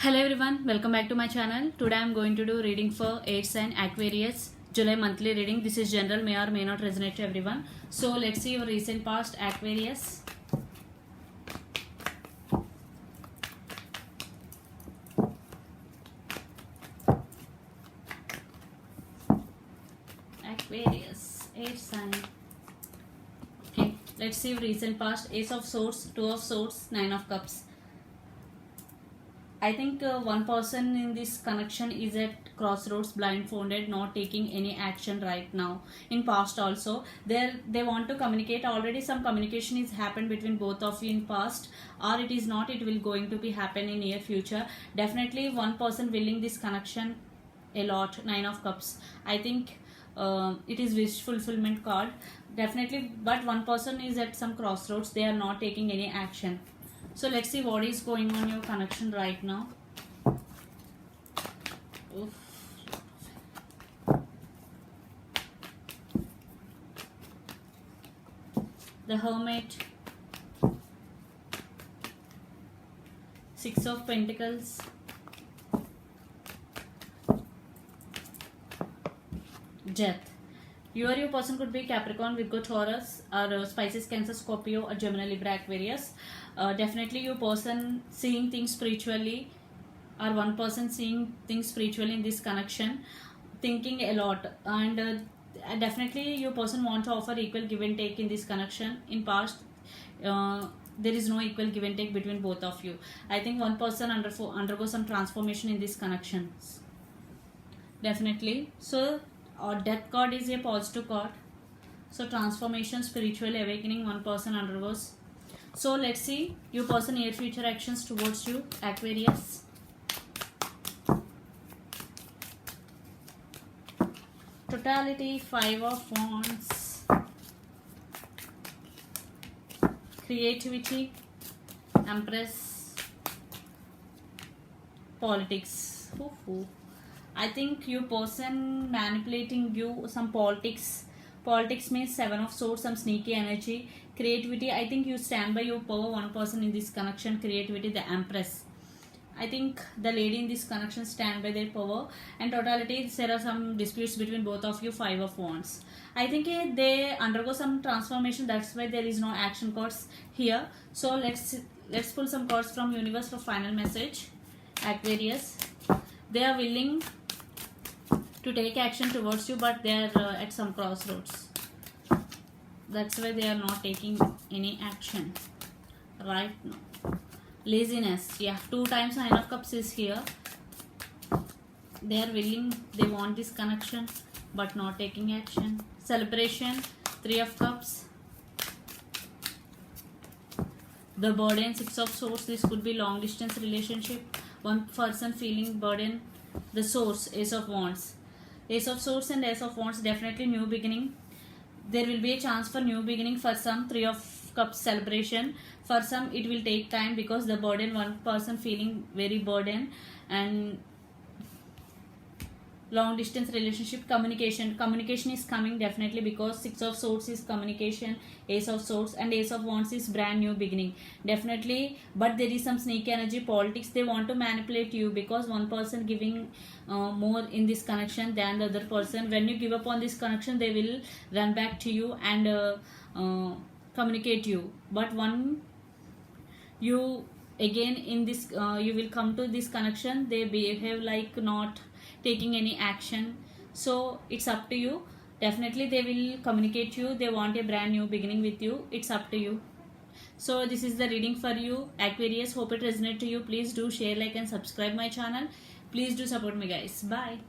Hello everyone, welcome back to my channel. Today I am going to do reading for air sign Aquarius July monthly reading. This is general, may or may not resonate to everyone. So let's see your recent past Aquarius. Aquarius air sign. Okay, let's see your recent past. Ace of Swords, Two of Swords, Nine of Cups. I think one person in this connection is at crossroads, blindfolded, not taking any action right now. In past also, they want to communicate. Already some communication is happened between both of you in past, or it is not. It will going to be happen in near future. Definitely one person willing this connection a lot. Nine of Cups. I think it is wish fulfillment card. Definitely, but one person is at some crossroads. They are not taking any action. So let's see what is going on your connection right now. Oof. The Hermit, Six of Pentacles, Death. You or your person could be Capricorn, Virgo, Taurus, or Pisces, Cancer, Scorpio, or Gemini, Libra, Aquarius. Definitely your person seeing things spiritually, or one person seeing things spiritually in this connection, thinking a lot, and definitely your person want to offer equal give and take in this connection. In past, there is no equal give and take between both of you. I think one person undergo some transformation in this connection. Definitely. So Death card is a positive card. So transformation, spiritual awakening, one person undergoes. So let's see your person near future actions towards you, Aquarius. Totality, Five of Wands, creativity, Empress, politics. I think your person manipulating you, some politics. Politics means Seven of Swords, some sneaky energy. Creativity, I think you stand by your power. One person in this connection, creativity, the Empress. I think the lady in this connection stand by their power. And totality, there are some disputes between both of you, Five of Wands. I think they undergo some transformation. That's why there is no action cards here. So let's pull some cards from universe for final message. Aquarius, they are willing to take action towards you, but they are at some crossroads. That's why they are not taking any action right now. Laziness, yeah, two times Nine of Cups is here. They are willing, they want this connection, but not taking action. Celebration, Three of Cups. The burden, Six of Swords. This could be long distance relationship. One person feeling burden. The source, Ace of Wands. Ace of Swords and Ace of Wands, definitely new beginning. There will be a chance for new beginning for some. Three of Cups celebration. For some it will take time because the burden, one person feeling very burden, and long distance relationship. Communication is coming definitely because Six of Swords is communication, Ace of Swords, and Ace of Wands is brand new beginning definitely. But there is some sneaky energy, politics. They want to manipulate you because one person giving more in this connection than the other person. When you give up on this connection, they will run back to you and communicate you. But one you again in this you will come to this connection, they behave like not taking any action. So it's up to you. Definitely they will communicate you. They want a brand new beginning with you. It's up to you. So this is the reading for you, Aquarius. Hope it resonates to you. Please do share, like, and subscribe my channel. Please do support me, guys. Bye.